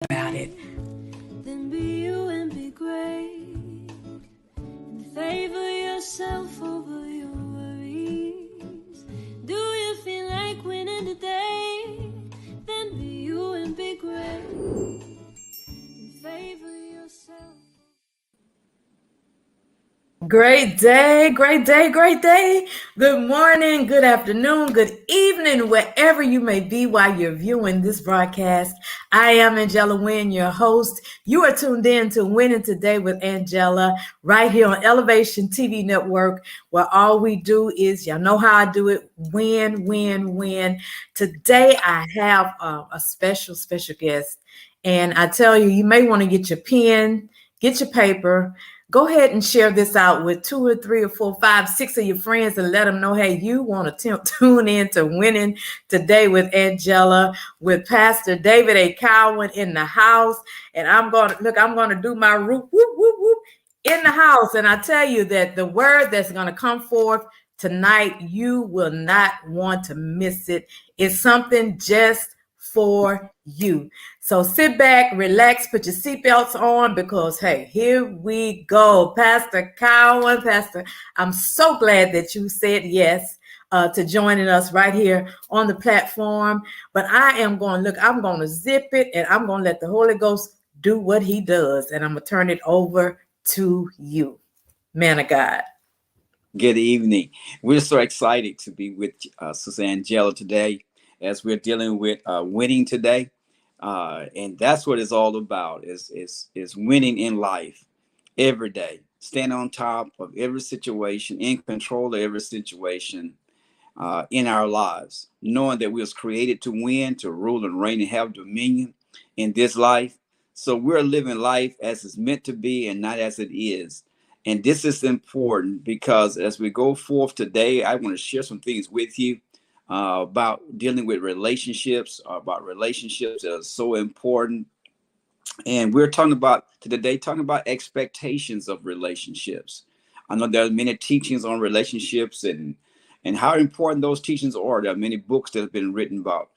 about it. Then be you and be great. And favor yourself over your worries. Do you feel like winning today? Then be you and be great. And favor yourself. Great day, great day, great day. Good morning, good afternoon, good evening, wherever you may be while you're viewing this broadcast. I am Angella Wynn, your host. You are tuned in to Winning Today with Angella right here on Elevation TV Network, where all we do is, y'all know how I do it, win, win, win. Today I have a special guest. And I tell you, you may want to get your pen, get your paper. Go ahead and share this out with 2 or 3 or 4, 5, 6 of your friends and let them know, hey, you want to tune in to Winning Today with Angella, with Pastor David A. Cowan in the house. And I'm going to do my whoop, whoop, whoop, whoop in the house. And I tell you that the word that's going to come forth tonight, you will not want to miss it. It's something just for you. So sit back, relax, put your seatbelts on because, hey, here we go. Pastor Cowan, I'm so glad that you said yes to joining us right here on the platform. But I'm going to zip it and I'm going to let the Holy Ghost do what he does. And I'm going to turn it over to you, man of God. Good evening. We're so excited to be with Sister Angella today as we're dealing with winning today. And that's what it's all about is winning in life every day. Stand on top of every situation, in control of every situation in our lives, knowing that we was created to win, to rule and reign and have dominion in this life. So we're living life as it's meant to be and not as it is. And this is important because as we go forth today, I want to share some things with you about dealing with relationships, about relationships that are so important. And we're talking about expectations of relationships. I know there are many teachings on relationships and how important those teachings are. There are many books that have been written about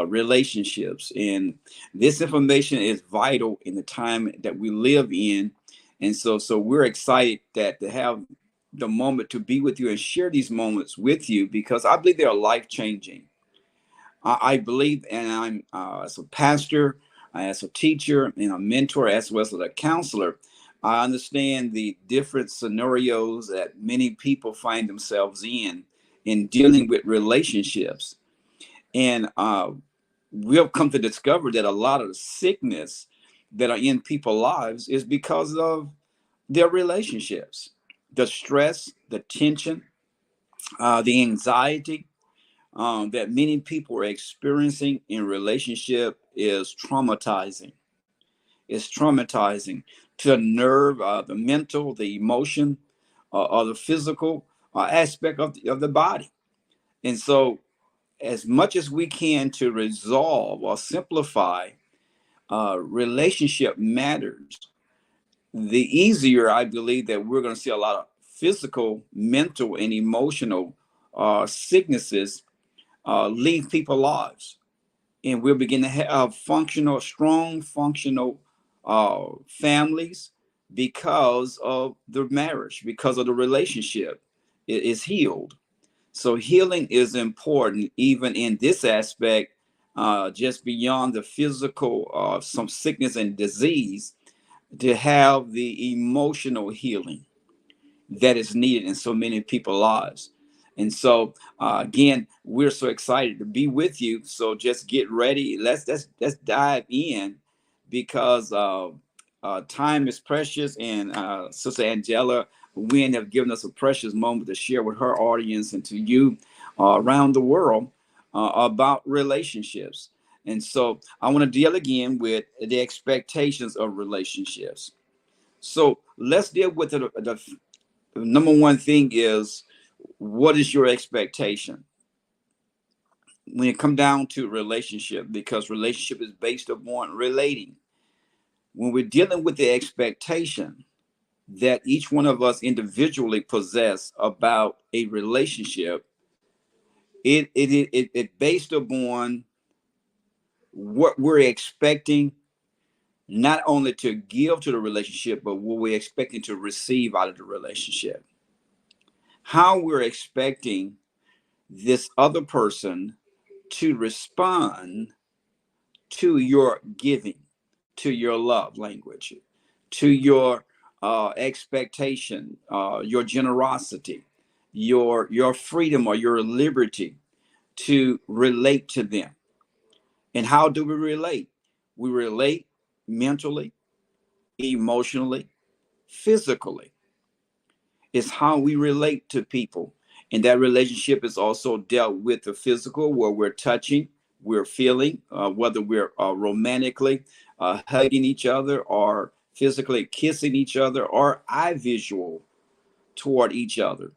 relationships, and this information is vital in the time that we live in. And so we're excited that to have the moment to be with you and share these moments with you because I believe they are life changing. I believe, and I'm as a pastor, as a teacher, and a mentor, as well as a counselor, I understand the different scenarios that many people find themselves in dealing with relationships. And we've come to discover that a lot of the sickness that are in people's lives is because of their relationships, the stress, the tension, the anxiety that many people are experiencing in relationship is traumatizing. It's traumatizing to the nerve, the mental, the emotion, or the physical aspect of the body. And so, as much as we can to resolve or simplify relationship matters, the easier I believe that we're going to see a lot of physical, mental, and emotional sicknesses leave people's lives. And we'll begin to have strong functional families because of the marriage, because of the relationship is healed. So healing is important even in this aspect, just beyond the physical, some sickness and disease, to have the emotional healing that is needed in so many people's lives. And so again, we're so excited to be with you. So just get ready. Let's dive in because time is precious, and Sister Angella Wynn have given us a precious moment to share with her audience and to you around the world about relationships. And so I want to deal again with the expectations of relationships. So let's deal with the number one thing is, what is your expectation when it comes down to relationship? Because relationship is based upon relating. When we're dealing with the expectation that each one of us individually possess about a relationship, it based upon what we're expecting not only to give to the relationship, but what we're expecting to receive out of the relationship. How we're expecting this other person to respond to your giving, to your love language, to your expectation, your generosity, your freedom or your liberty to relate to them. And how do we relate? We relate mentally, emotionally, physically. It's how we relate to people. And that relationship is also dealt with the physical, where we're touching, we're feeling, whether we're romantically hugging each other or physically kissing each other or eye visual toward each other.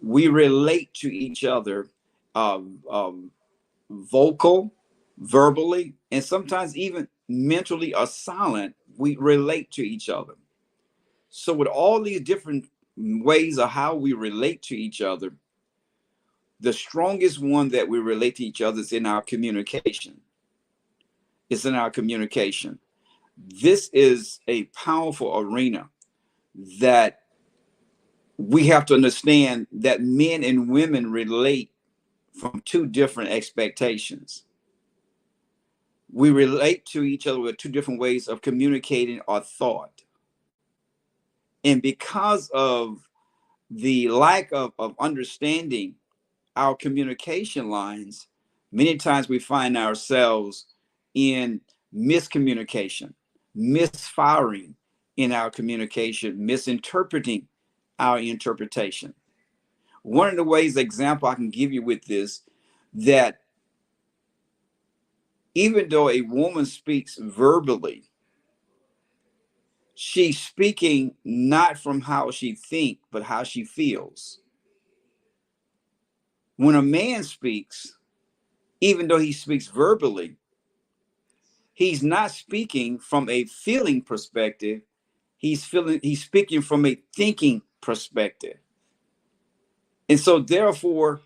We relate to each other um, vocal, verbally, and sometimes even mentally or silent. We relate to each other. So, with all these different ways of how we relate to each other, the strongest one that we relate to each other is in our communication. It's in our communication. This is a powerful arena that we have to understand that men and women relate from two different expectations. We relate to each other with two different ways of communicating our thought. And because of the lack of understanding our communication lines, many times we find ourselves in miscommunication, misfiring in our communication, misinterpreting our interpretation. One of the ways, example I can give you with this, that even though a woman speaks verbally, she's speaking not from how she thinks, but how she feels. When a man speaks, even though he speaks verbally, he's not speaking from a feeling perspective. He's speaking from a thinking perspective. And so therefore,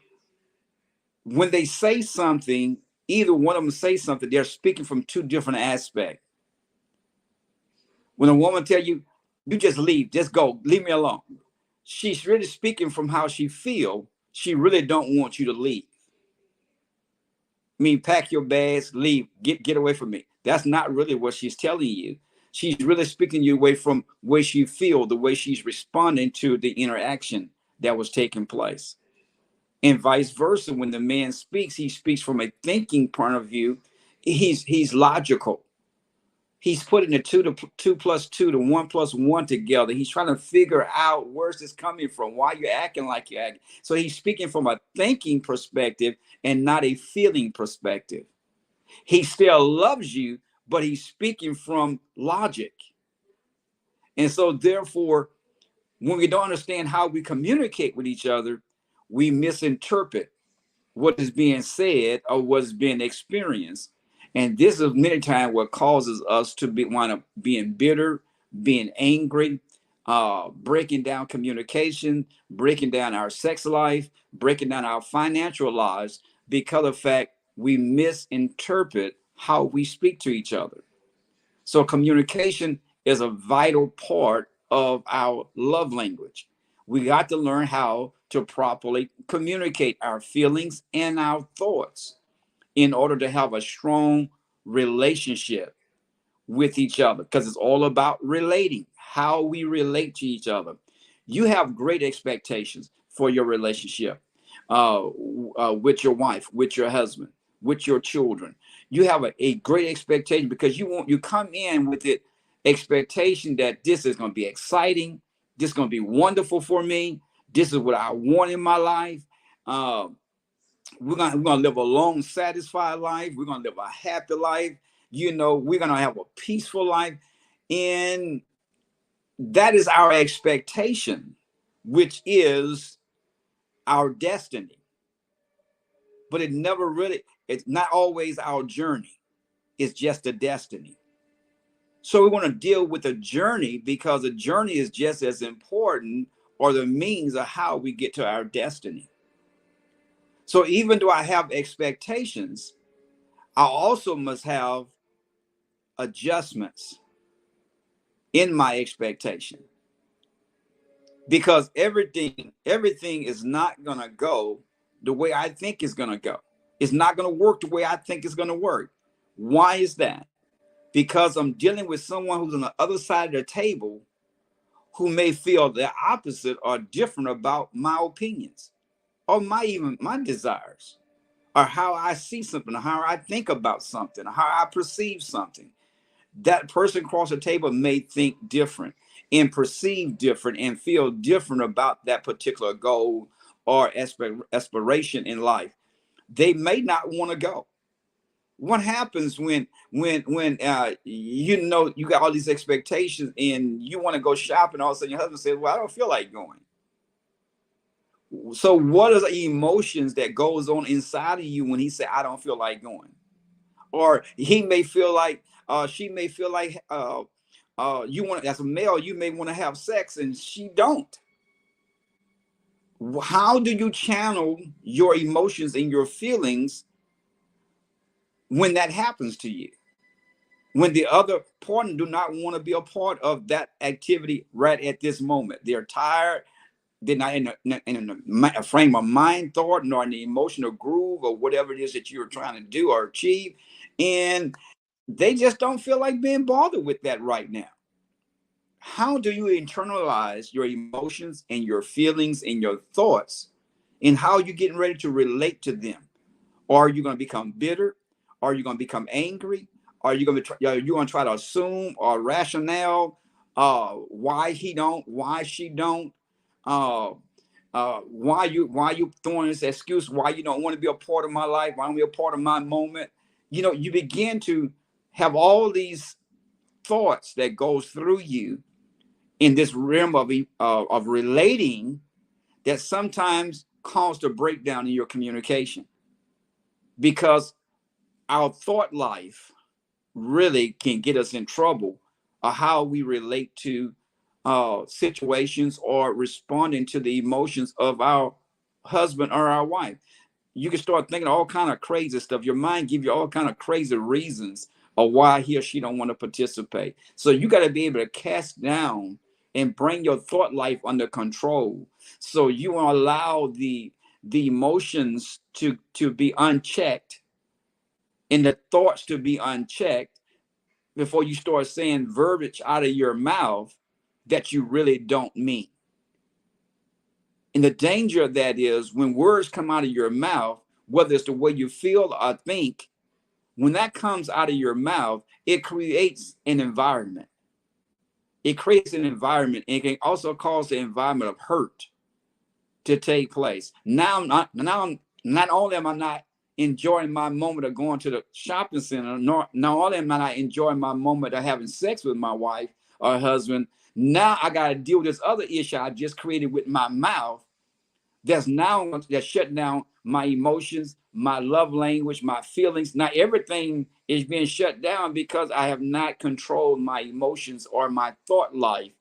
when they say something, either one of them say something, they're speaking from two different aspects. When a woman tell you, you just leave, just go, leave me alone, she's really speaking from how she feel. She really don't want you to leave. I mean, pack your bags, leave, get away from me. That's not really what she's telling you. She's really speaking you away from the way she feel, the way she's responding to the interaction that was taking place. And vice versa, when the man speaks, he speaks from a thinking point of view. He's logical. He's putting the two plus two to one plus one together. He's trying to figure out where's this coming from, why you're acting like you're acting. So he's speaking from a thinking perspective and not a feeling perspective. He still loves you, but he's speaking from logic. And so therefore, when we don't understand how we communicate with each other, we misinterpret what is being said or what's being experienced. And this is many times what causes us to wind up being bitter, being angry, breaking down communication, breaking down our sex life, breaking down our financial lives, because of the fact we misinterpret how we speak to each other. So communication is a vital part of our love language. We got to learn how to properly communicate our feelings and our thoughts in order to have a strong relationship with each other, because it's all about relating, how we relate to each other. You have great expectations for your relationship with your wife, with your husband, with your children. You have a great expectation because you come in with the expectation that this is going to be exciting, this is going to be wonderful for me, this is what I want in my life. We're gonna live a long, satisfied life. We're gonna live a happy life. We're gonna have a peaceful life, and that is our expectation, which is our destiny. But it's not always our journey. It's just a destiny. So we want to deal with the journey, because the journey is just as important, or the means of how we get to our destiny. So even though I have expectations, I also must have adjustments. in my expectation, because everything is not going to go the way I think it's going to go. It's not going to work the way I think it's going to work. Why is that? Because I'm dealing with someone who's on the other side of the table who may feel the opposite or different about my opinions or even my desires, or how I see something, or how I think about something, or how I perceive something. That person across the table may think different and perceive different and feel different about that particular goal or aspiration in life. They may not want to go. What happens when you got all these expectations and you want to go shopping, all of a sudden your husband says, well, I don't feel like going. So what are the emotions that goes on inside of you when he said, I don't feel like going? Or he may feel like, she may feel like, you want, as a male, you may want to have sex and she don't. How do you channel your emotions and your feelings when that happens to you? When the other partner do not want to be a part of that activity right at this moment. They're tired. They're not in a frame of mind thought, nor in the emotional groove or whatever it is that you're trying to do or achieve. And they just don't feel like being bothered with that right now. How do you internalize your emotions and your feelings and your thoughts, and how you're getting ready to relate to them? Or are you going to become bitter? Are you going to become angry? Are you going to try to assume or rationale why he don't, why she don't, why you throwing this excuse, why you don't want to be a part of my life, why don't be a part of my moment? You begin to have all these thoughts that goes through you in this realm of relating, that sometimes cause a breakdown in your communication, because our thought life really can get us in trouble, or how we relate to situations or responding to the emotions of our husband or our wife. You can start thinking all kind of crazy stuff. Your mind give you all kind of crazy reasons of why he or she don't want to participate. So you got to be able to cast down and bring your thought life under control, so you allow the emotions to be unchecked and the thoughts to be unchecked before you start saying verbiage out of your mouth that you really don't mean. And the danger of that is when words come out of your mouth, whether it's the way you feel or think, when that comes out of your mouth, it creates an environment. It creates an environment, and it can also cause the environment of hurt to take place. Now, not only am I not enjoying my moment of going to the shopping center, not only am I not enjoying my moment of having sex with my wife or husband, now I got to deal with this other issue I just created with my mouth, that's shutting down my emotions, my love language, my feelings. Now everything is being shut down because I have not controlled my emotions or my thought life,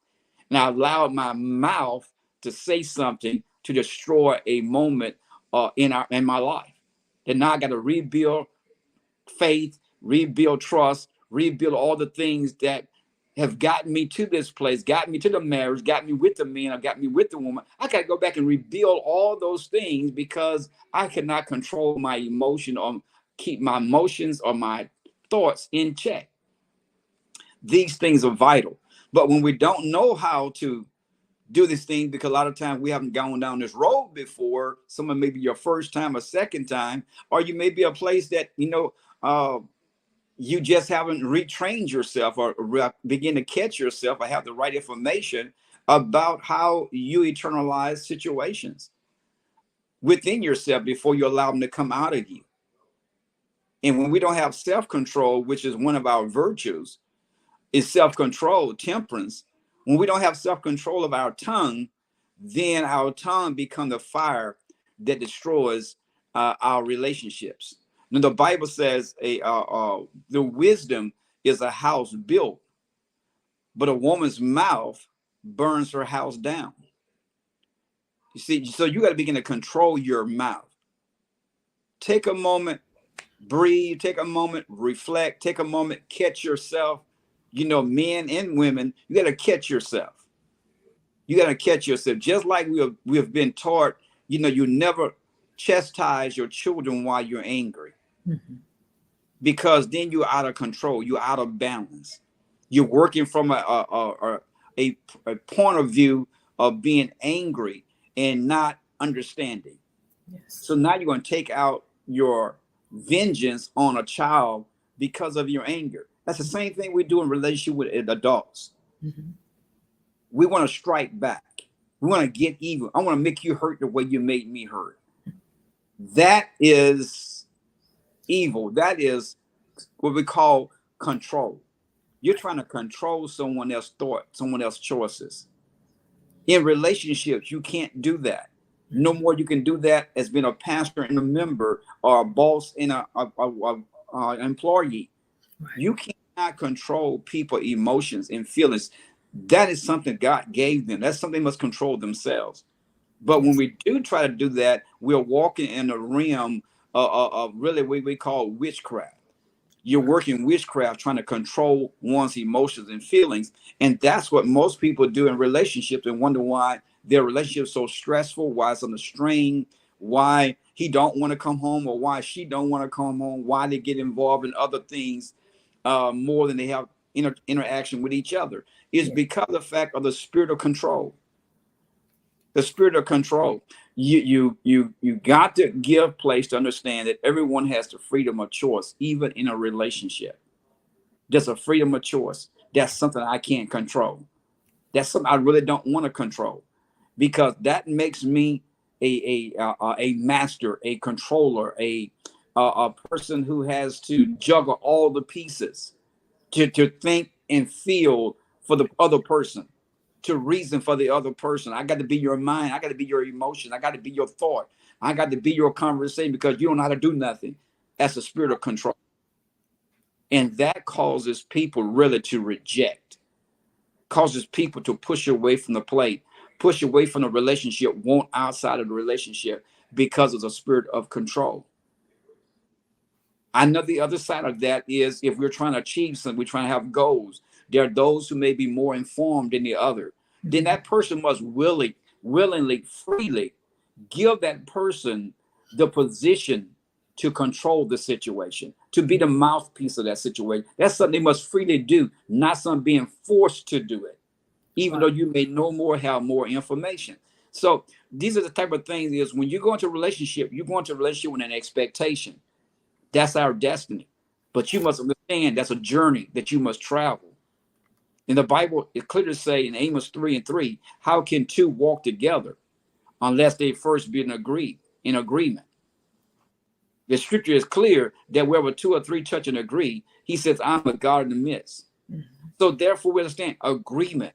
and I allowed my mouth to say something to destroy a moment in my life. And now I got to rebuild faith, rebuild trust, rebuild all the things that have gotten me to this place, got me to the marriage, got me with the man, or got me with the woman. I got to go back and rebuild all those things because I cannot control my emotion or keep my emotions or my thoughts in check. These things are vital. But when we don't know how to do this thing, because a lot of times we haven't gone down this road before, someone maybe your first time or second time, or you may be a place that, you just haven't retrained yourself or begin to catch yourself or have the right information about how you internalize situations within yourself before you allow them to come out of you. And when we don't have self-control, which is one of our virtues, is self-control, temperance. When we don't have self-control of our tongue, then our tongue becomes the fire that destroys our relationships. Now, the Bible says the wisdom is a house built, but a woman's mouth burns her house down. You see, so you got to begin to control your mouth. Take a moment, breathe, take a moment, reflect, take a moment, catch yourself. You know, men and women, you got to catch yourself. You got to catch yourself. Just like we have been taught, you know, you never chastise your children while you're angry, Mhm. because then you're out of control. You're out of balance. You're working from a point of view of being angry and not understanding. Yes. So now you're going to take out your vengeance on a child because of your anger. That's the same thing we do in relationship with adults. Mhm. We want to strike back. We want to get even. I want to make you hurt the way you made me hurt. That is evil. That is what we call control. You're trying to control someone else's thought, someone else's choices. In relationships, you can't do that. No Mhm. more you can do that as being a pastor and a member or a boss and employee. Right. You cannot control people emotions and feelings. That is something God gave them. That's something they must control themselves. But when Yes. we do try to do that, we're walking in a realm of really what we call witchcraft. You're Right. working witchcraft, trying to control one's emotions and feelings. And that's what most people do in relationships, and wonder why their relationship is so stressful, why it's under strain, why he don't want to come home, or why she don't want to come home, why they get involved in other things more than they have interaction with each other. Is Yeah. because of the fact of the spirit of control. The spirit of control. You got to give place to understand that everyone has the freedom of choice, even in a relationship. There's a freedom of choice. That's something I can't control. That's something I really don't want to control, because that makes me a master, a controller, a person who has to juggle all the pieces, to think and feel for the other person, to reason for the other person. I got to be your mind. I got to be your emotion. I got to be your thought. I got to be your conversation, because you don't know how to do nothing. That's a spirit of control. And that causes people really to reject, causes people to push away from the plate, push away from the relationship, want outside of the relationship, because of the spirit of control. I know the other side of that is, if we're trying to achieve something, we're trying to have goals. There are those who may be more informed than the other. Then Mhm. that person must willingly, freely give that person the position to control the situation, to be the mouthpiece of that situation. That's something they must freely do, not something being forced to do it, even though Right. you may know more, have more information. So these are the type of things is, when you go into a relationship, you go into a relationship with an expectation. That's our destiny. But you must understand that's a journey that you must travel. In the Bible, it clearly say in Amos 3:3, how can two walk together unless they first be in agreement? The scripture is clear that wherever two or three touch and agree, he says, I'm a God in the midst. Mhm. So therefore, we understand agreement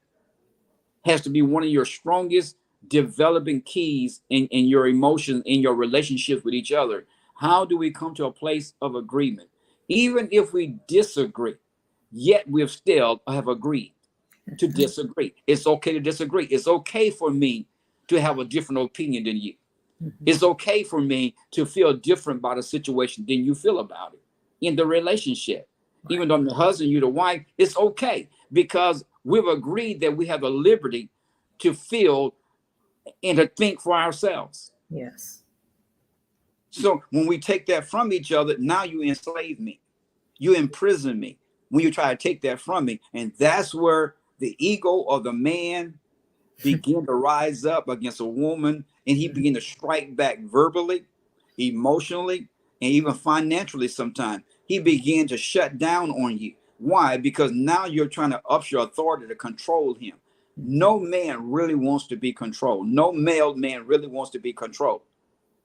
has to be one of your strongest developing keys in your emotions, in your relationships with each other. How do we come to a place of agreement? Even if we disagree, yet we still have agreed to Mhm. disagree. It's okay to disagree. It's okay for me to have a different opinion than you. Mhm. It's okay for me to feel different about a situation than you feel about it in the relationship. Right. Even though I'm the husband, you're the wife, it's okay, because we've agreed that we have the liberty to feel and to think for ourselves. Yes. So when we take that from each other, now you enslave me, you imprison me when you try to take that from me. And that's where the ego of the man begin to rise up against a woman, and he Mhm. begin to strike back verbally, emotionally, and even financially. Sometimes he began to shut down on you. Why? Because now you're trying to up your authority to control him. Mhm. No man really wants to be controlled. No male man really wants to be controlled.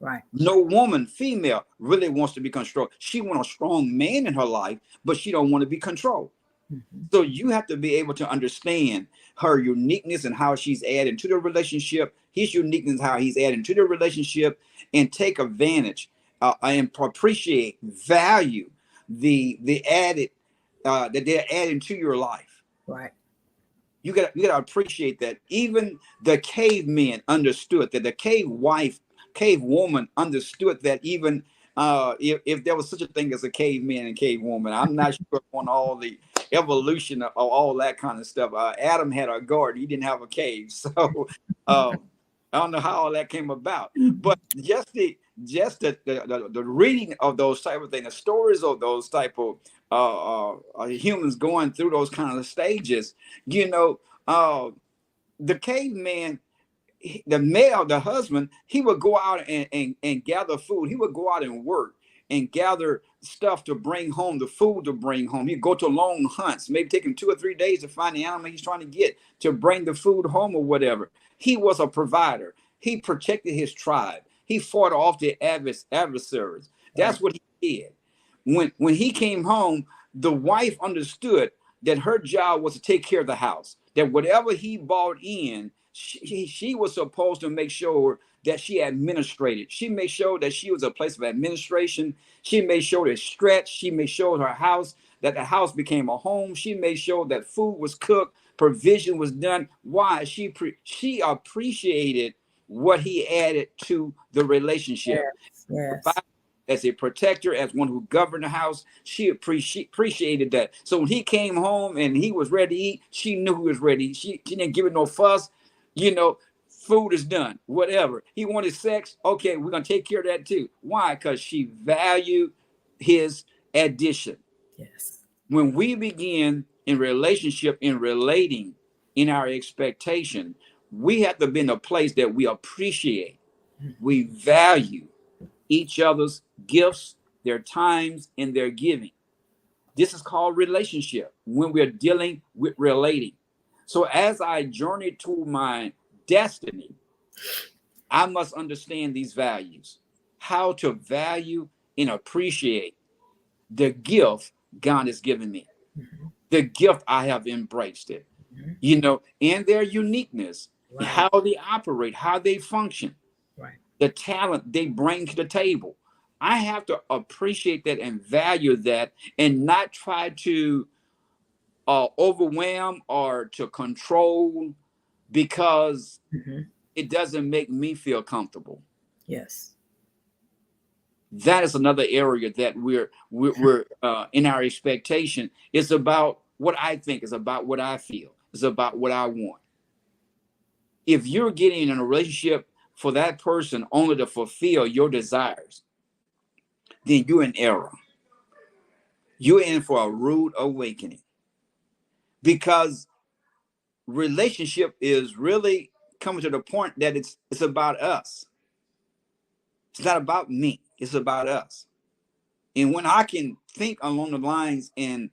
Right. No woman, female, really wants to be controlled. She wants a strong man in her life, but she don't want to be controlled. Mhm. So you have to be able to understand her uniqueness and how she's adding to the relationship, his uniqueness, how he's adding to the relationship, and take advantage and appreciate, value the added that they're adding to your life. Right. You gotta appreciate that. Even the cavemen understood that. The cave woman understood that. Even if there was such a thing as a caveman and cave woman, I'm not sure on all evolution of all that kind of stuff. Adam had a garden; he didn't have a cave. So um, I don't know how all that came about, but just the reading of those type of things, the stories of those type of humans going through those kind of stages, you know, the caveman, the male, the husband, he would go out and gather food. He would go out and work and gather stuff to bring home, the food to bring home. He'd go to long hunts, maybe take him 2 or 3 days to find the animal he's trying to get to bring the food home or whatever. He was a provider. He protected his tribe. He fought off the adversaries. That's what he did. When he came home, the wife understood that her job was to take care of the house, that whatever he brought in, she was supposed to make sure that she administrated. She made sure that she was a place of administration. She made sure it stretched. She made sure her house, that the house became a home. She made sure that food was cooked, provision was done. Why? She appreciated what he added to the relationship. Yes. As a protector, as one who governed the house, she appreciated that. So when he came home and he was ready to eat, she knew he was ready. She didn't give it no fuss. You know, food is done, whatever. He wanted sex. Okay, we're going to take care of that too. Why? Because she valued his addition. Yes. When we begin in relationship, in relating, in our expectation, we have to be in a place that we appreciate, we value each other's gifts, their times, and their giving. This is called relationship when we're dealing with relating. So as I journey to my destiny, I must understand these values, how to value and appreciate the gift God has given me, the gift I have embraced it, you know, and their uniqueness, Right. how they operate, how they function, Right. the talent they bring to the table. I have to appreciate that and value that and not try to overwhelm or to control because it doesn't make me feel comfortable. Yes. That is another area that we're in our expectation. It's about what I think, it's about what I feel, it's about what I want. If you're getting in a relationship for that person only to fulfill your desires, then you're in error. You're in for a rude awakening, because relationship is really coming to the point that it's about us. It's not about me. It's about us. And when I can think along the lines and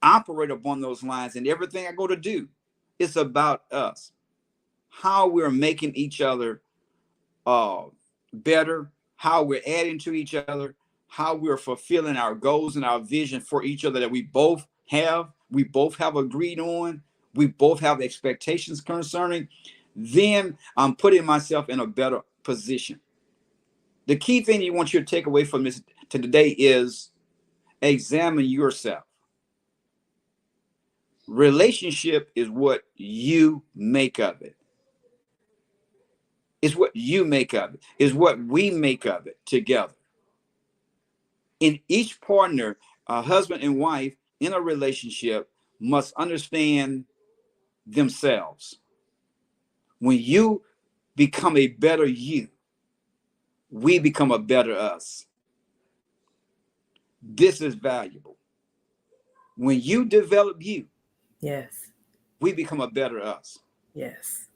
operate upon those lines and everything I go to do, it's about us. How we're making each other better, how we're adding to each other, how we're fulfilling our goals and our vision for each other that we both have agreed on, we both have expectations concerning, then I'm putting myself in a better position. The key thing you want you to take away from this to today is examine yourself. Relationship is what you make of it. It's what you make of it. It's what we make of it together. In each partner, a husband and wife in a relationship must understand themselves. When you become a better you, we become a better us. This is valuable. When you develop you, Yes. we become a better us. Yes.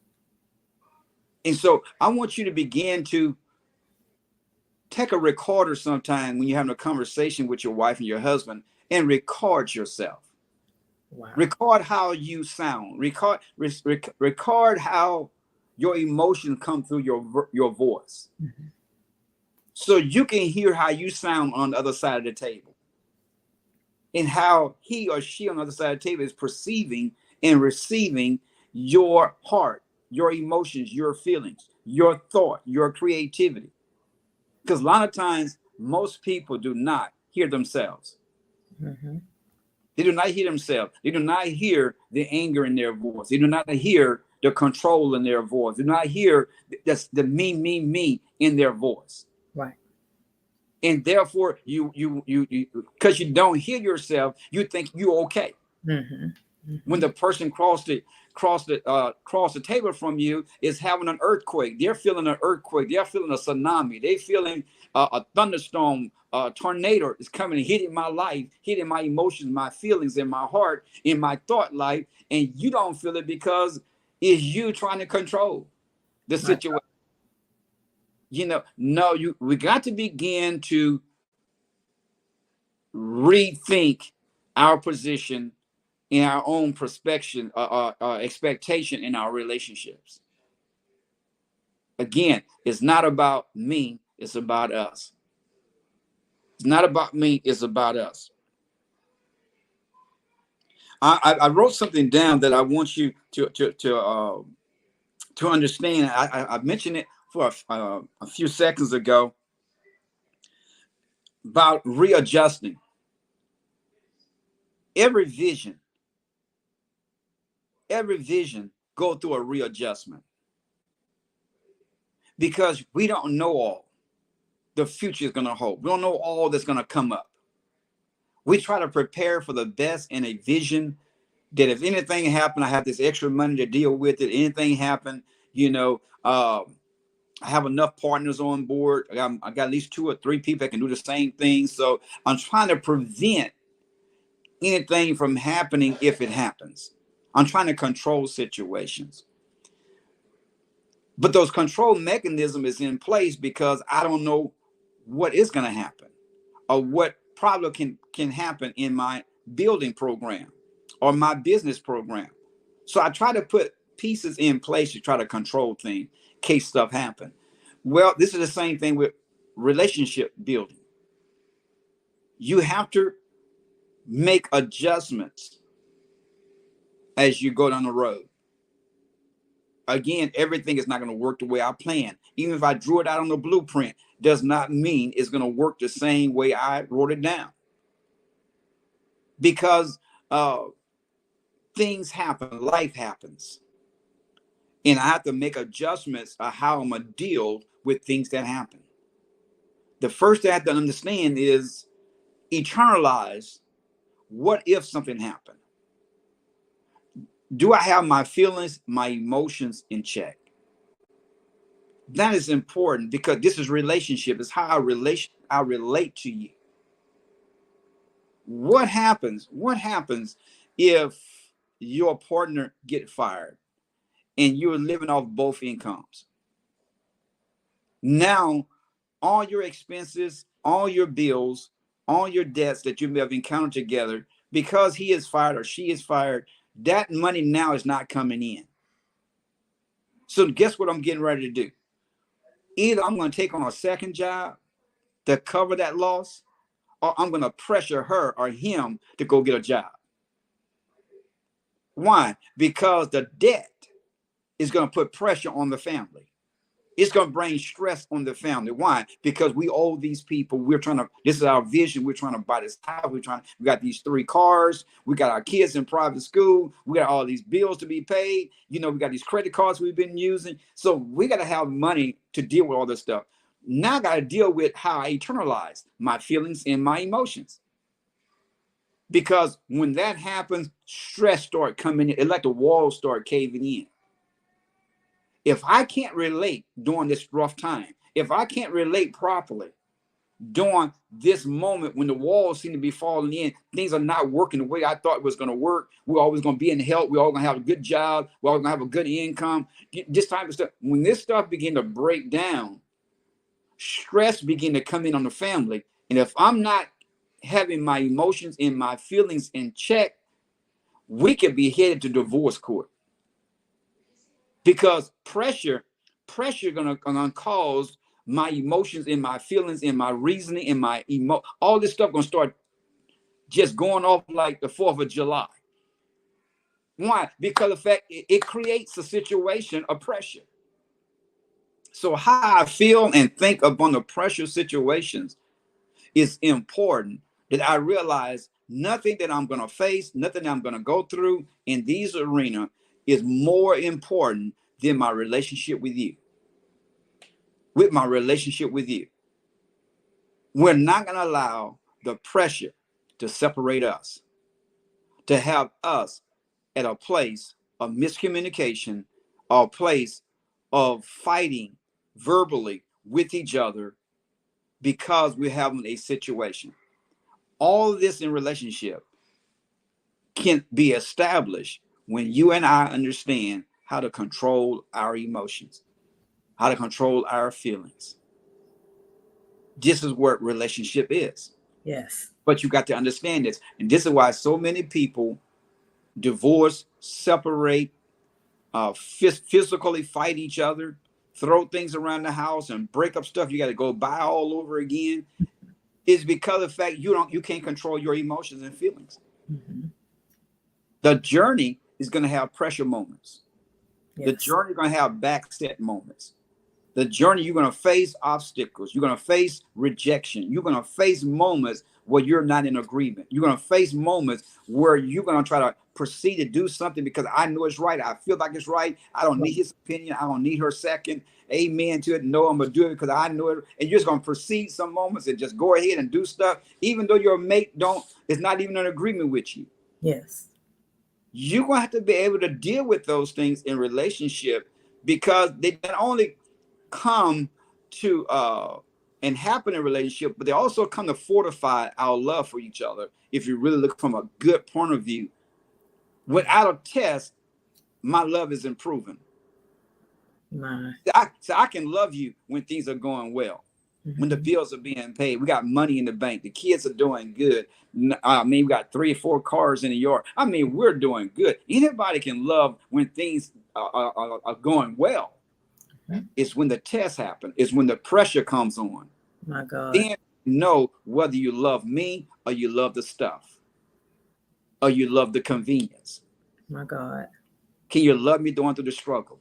And so I want you to begin to take a recorder sometime when you're having a conversation with your wife and your husband and record yourself. Wow. Record how you sound. Record how your emotions come through your voice. So you can hear how you sound on the other side of the table and how he or she on the other side of the table is perceiving and receiving your heart, your emotions, your feelings, your thought, your creativity. Because a lot of times, most people do not hear themselves. They do not hear themselves. They do not hear the anger in their voice. They do not hear the control in their voice. They do not hear the me in their voice. Right. And therefore, you because you don't hear yourself, you think you're okay. Mhm. When Mhm. the person cross the table from you is having an earthquake, they're feeling an earthquake, they're feeling a tsunami, they're feeling a thunderstorm, a tornado is coming and hitting my life, hitting my emotions, my feelings, in my heart, in my thought life, and you don't feel it because it's you trying to control the Right. situation. No, we got to begin to rethink our position in our own perspection, expectation in our relationships. Again, it's not about me, it's about us. It's not about me, it's about us. I wrote something down that I want you to understand. I mentioned it for a few seconds ago about readjusting. Every vision, every vision go through a readjustment because we don't know all the future is going to hold. We don't know all that's going to come up. We try to prepare for the best in a vision that if anything happened, I have this extra money to deal with it. Anything happened, I have enough partners on board. I got at least 2 or 3 people that can do the same thing. So I'm trying to prevent anything from happening if it happens. I'm trying to control situations. But those control mechanism is in place because I don't know what is going to happen or what problem can happen in my building program or my business program. So I try to put pieces in place to try to control things in case stuff happen. Well, this is the same thing with relationship building. You have to make adjustments as you go down the road. Again, everything is not going to work the way I plan. Even if I drew it out on the blueprint, does not mean it's going to work the same way I wrote it down. Because things happen, life happens. And I have to make adjustments of how I'm going to deal with things that happen. The first thing I have to understand is eternalize what if something happened? Do I have my feelings, my emotions in check? That is important because this is relationship. It's how I relate to you. What happens? What happens if your partner get fired and you're living off both incomes? Now, all your expenses, all your bills, all your debts that you may have encountered together, because he is fired or she is fired, that money now is not coming in. So guess what I'm getting ready to do? Either I'm going to take on a second job to cover that loss, or I'm going to pressure her or him to go get a job. Why? Because the debt is going to put pressure on the family. It's going to bring stress on the family. Why? Because we owe these people. This is our vision. We're trying to buy this house. We got these 3 cars. We got our kids in private school. We got all these bills to be paid. We got these credit cards we've been using. So we got to have money to deal with all this stuff. Now I got to deal with how I internalize my feelings and my emotions. Because when that happens, stress start coming in. It's like the walls start caving in. If I can't relate during this rough time, if I can't relate properly during this moment when the walls seem to be falling in, things are not working the way I thought it was going to work. We're always going to be in help. We're all going to have a good job. We're all going to have a good income. This type of stuff. When this stuff begin to break down, stress begin to come in on the family. And if I'm not having my emotions and my feelings in check, we could be headed to divorce court. Because pressure gonna cause my emotions and my feelings and my reasoning and my all this stuff gonna start just going off like the 4th of July. Why? Because the fact it creates a situation of pressure. So how I feel and think upon the pressure situations is important, that I realize nothing that I'm gonna face, nothing that I'm gonna go through in these arenas is more important than my relationship with you. With my relationship with you. We're not going to allow the pressure to separate us. to have us at a place of miscommunication, or a place of fighting verbally with each other because we're having a situation. All of this in relationship can be established when you and I understand how to control our emotions, how to control our feelings. This is what relationship is. Yes. But you got to understand this. And this is why so many people divorce, separate, physically fight each other, throw things around the house and break up stuff you got to go buy all over again. Is because of the fact you can't control your emotions and feelings. Mm-hmm. The journey is going to have pressure moments. Yes. The journey is going to have backset moments. The journey, you're going to face obstacles. You're going to face rejection. You're going to face moments where you're not in agreement. You're going to face moments where you're going to try to proceed to do something because I know it's right. I feel like it's right. I don't need his opinion. I don't need her second. Amen to it. No, I'm going to do it because I know it. And you're just going to proceed some moments and just go ahead and do stuff, even though your mate is not even in agreement with you. Yes. You're going to have to be able to deal with those things in relationship, because they not only come to and happen in relationship, but they also come to fortify our love for each other. If you really look from a good point of view, without a test, my love is improving. I can love you when things are going well, when the bills are being paid, we got money in the bank, the kids are doing good. I mean, we got 3 or 4 cars in the yard. I mean, we're doing good. Anybody can love when things are going well. It's when the test happens. It's when the pressure comes on. My God. Then know whether you love me or you love the stuff or you love the convenience. My God. Can you love me going through the struggle?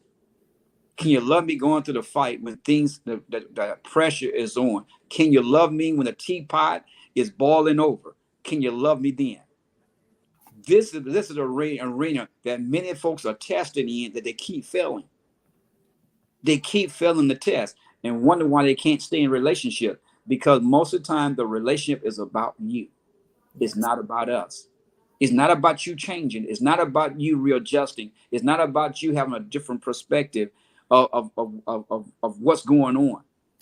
Can you love me going through the fight when things, the pressure is on? Can you love me when the teapot is boiling over? Can you love me then? This is an arena that many folks are tested in, that they keep failing. They keep failing the test and wonder why they can't stay in relationship, because most of the time the relationship is about you. It's not about us. It's not about you changing. It's not about you readjusting. It's not about you having a different perspective of what's going on.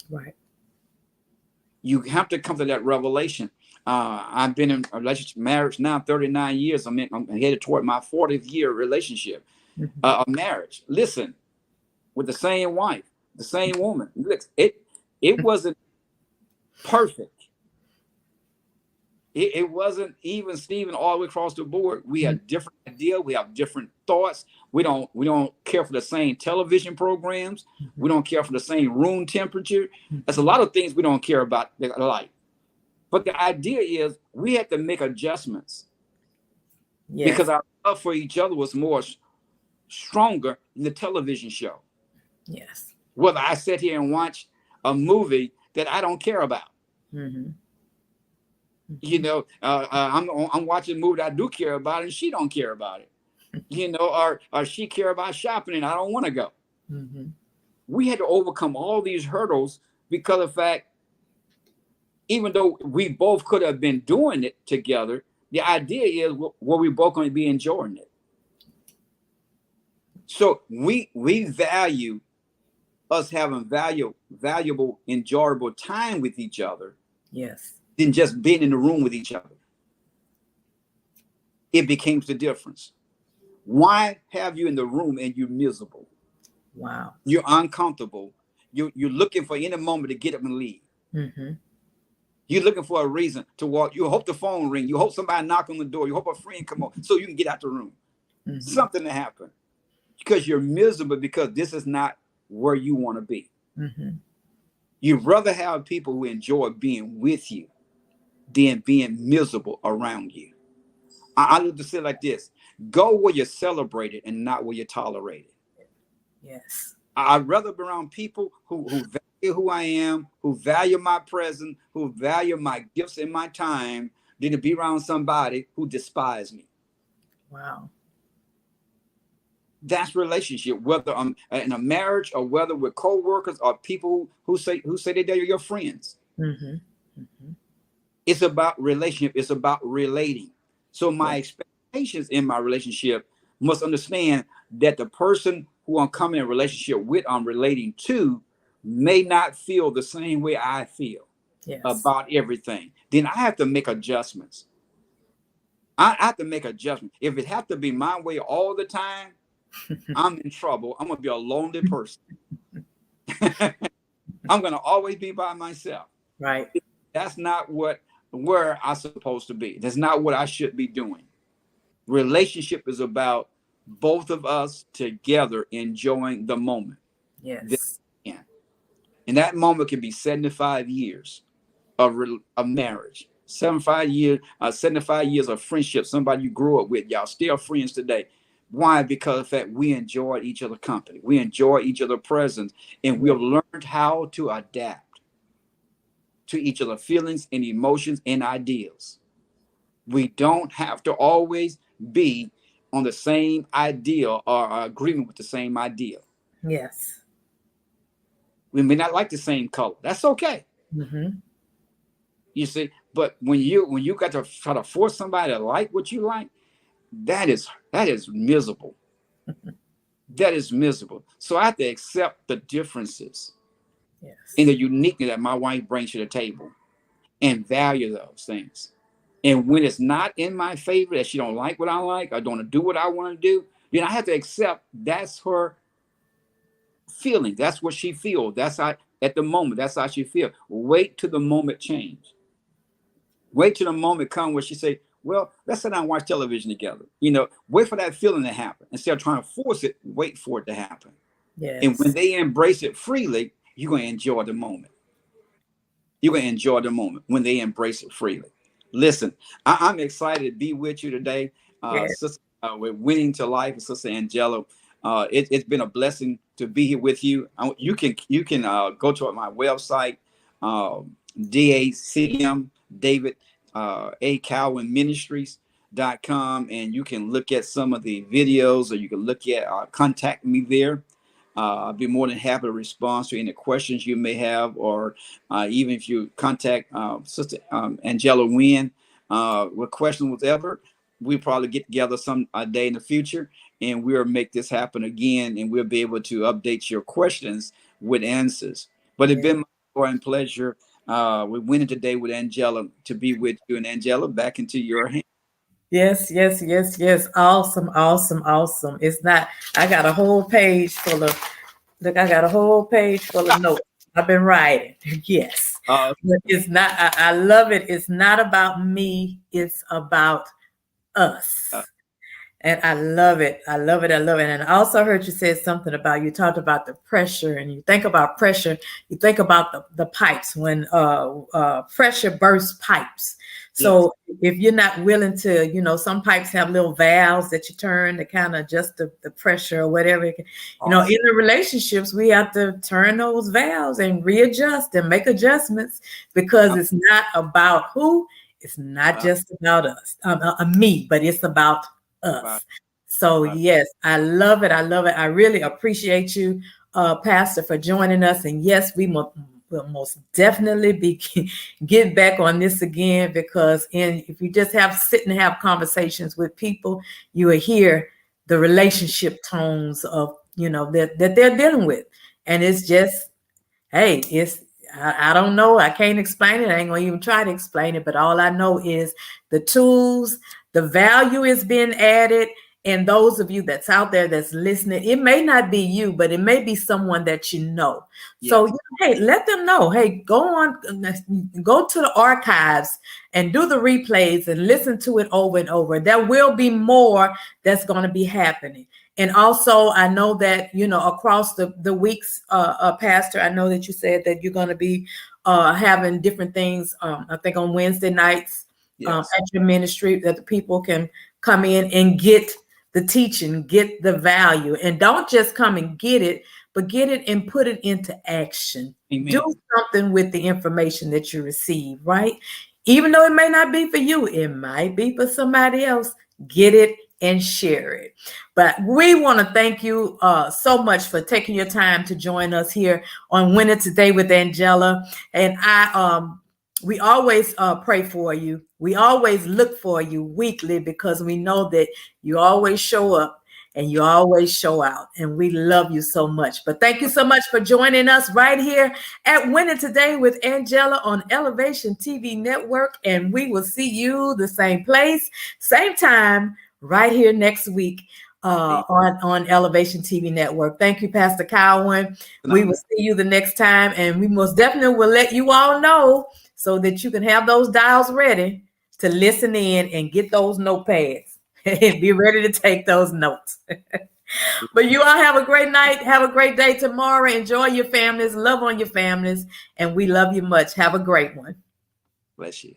Right. You have to come to that revelation. I've been in a relationship, marriage now 39 years. I'm headed toward my 40th year relationship, of marriage. Listen, with the same wife, the same woman. Look, it wasn't perfect. It wasn't even Steven all the way across the board. We have different ideas. We have different thoughts. We don't care for the same television programs. We don't care for the same room temperature. There's a lot of things we don't care about alike. But the idea is we had to make adjustments. Yes. Because our love for each other was more stronger than the television show. Yes. Whether I sit here and watch a movie that I don't care about. You know, I'm watching a movie that I do care about, and she don't care about it. You know, or she care about shopping, and I don't want to go. We had to overcome all these hurdles because of the fact, even though we both could have been doing it together, the idea is we both going to be enjoying it. So we value us having valuable, enjoyable time with each other. Yes. Than just being in the room with each other. It becomes the difference. Why have you in the room and you're miserable? Wow. You're uncomfortable. You're looking for any moment to get up and leave. You're looking for a reason to walk. You hope the phone ring. You hope somebody knock on the door. You hope a friend come on so you can get out the room. Something to happen. Because you're miserable, because this is not where you want to be. You'd rather have people who enjoy being with you than being miserable around you. I like to say it like this: go where you're celebrated and not where you're tolerated. Yes. I'd rather be around people who value who I am, who value my presence, who value my gifts and my time, than to be around somebody who despises me. Wow. That's relationship, whether I'm in a marriage or whether we're co-workers or people who say they're your friends. It's about relationship. It's about relating. So my patience in my relationship must understand that the person who I'm coming in relationship with, I'm relating to, may not feel the same way I feel Yes. about everything. Then I have to make adjustments. I have to make adjustments. If it have to be my way all the time, I'm in trouble. I'm gonna be a lonely person. I'm gonna always be by myself. Right. That's not what where I'm supposed to be. That's not what I should be doing. Relationship is about both of us together enjoying the moment. That Yes. we can. And that moment can be 75 years of marriage, 75 years of friendship, somebody you grew up with, y'all still friends today. Why? Because of the fact we enjoyed each other company, we enjoy each other presence, and we Yeah. have learned how to adapt to each other feelings and emotions and ideals. We don't have to always be on the same ideal or agreement with the same ideal. Yes. We may not like the same color. That's okay. Mm-hmm. You see, but when you got to try to force somebody to like what you like, that is miserable. That is miserable. So I have to accept the differences and Yes. the uniqueness that my wife brings to the table and value those things. And when it's not in my favor, that she don't like what I like or don't do what I want to do, then I have to accept that's her feeling. That's what she feels. That's how at the moment. That's how she feels. Wait till the moment change. Wait till the moment come where she say, "Well, let's sit down and watch television together." Wait for that feeling to happen instead of trying to force it. Wait for it to happen. And when Yes. they embrace it freely, you're gonna enjoy the moment. You're gonna enjoy the moment when they embrace it freely. Listen, I'm excited to be with you today, Yes. sister. We're winning to life, sister Angela. It's been a blessing to be here with you. You can go to my website, DACM David A Cowan Ministries.com, and you can look at some of the videos, or you can look at contact me there. I'll be more than happy to respond to any questions you may have, or even if you contact Sister Angella Wynn with questions, whatever. We'll probably get together some day in the future, and we'll make this happen again, and we'll be able to update your questions with answers. But it's Yes. been my joy and pleasure. We're winning today with Angella to be with you, and Angella, back into your hands. Yes, yes, yes, yes. Awesome, awesome, awesome. It's not, I got a whole page full of, look, I got a whole page full of notes. I've been writing. Yes. Uh, But it's not, I love it. It's not about me, it's about uh, us. And I love it. I love it. I love it. And I also heard you say something about, you talked about the pressure, and you think about pressure, you think about the pipes when pressure bursts pipes. yes. So if you're not willing to, some pipes have little valves that you turn to kind of adjust the pressure or whatever. Awesome. In the relationships, we have to turn those valves and readjust and make adjustments, because it's not about who, it's not Uh, just about us, me, but it's about uh, us. So uh, yes, I love it. I love it. I really appreciate you, Pastor, for joining us. And yes, will most definitely be get back on this again, because if you just sit and have conversations with people, you will hear the relationship tones of that they're dealing with, and it's just, hey, I don't know. I can't explain it. I ain't gonna even try to explain it. But all I know is the tools, the value is being added. And those of you that's out there that's listening, it may not be you, but it may be someone that you know. So yes. hey, let them know. Hey, go to the archives and do the replays and listen to it over and over. There will be more that's going to be happening. And also, I know that, across the weeks, Pastor, I know that you said that you're going to be having different things, I think on Wednesday nights Yes. at your ministry, that the people can come in and get the teaching, get the value. And don't just come and get it, but get it and put it into action. Do Amen. something with the information that you receive, right? Even though it may not be for you, it might be for somebody else. Get it and share it. But we want to thank you so much for taking your time to join us here on Winning Today with Angella. And We always pray for you. We always look for you weekly because we know that you always show up and you always show out. And we love you so much. But thank you so much for joining us right here at Winning Today with Angella on Elevation TV Network. And we will see you the same place, same time, right here next week on Elevation TV Network. Thank you, Pastor Cowan. We will see you the next time. And we most definitely will let you all know so that you can have those dials ready to listen in and get those notepads and be ready to take those notes. But you all have a great night. Have a great day tomorrow. Enjoy your families. Love on your families. And we love you much. Have a great one. Bless you.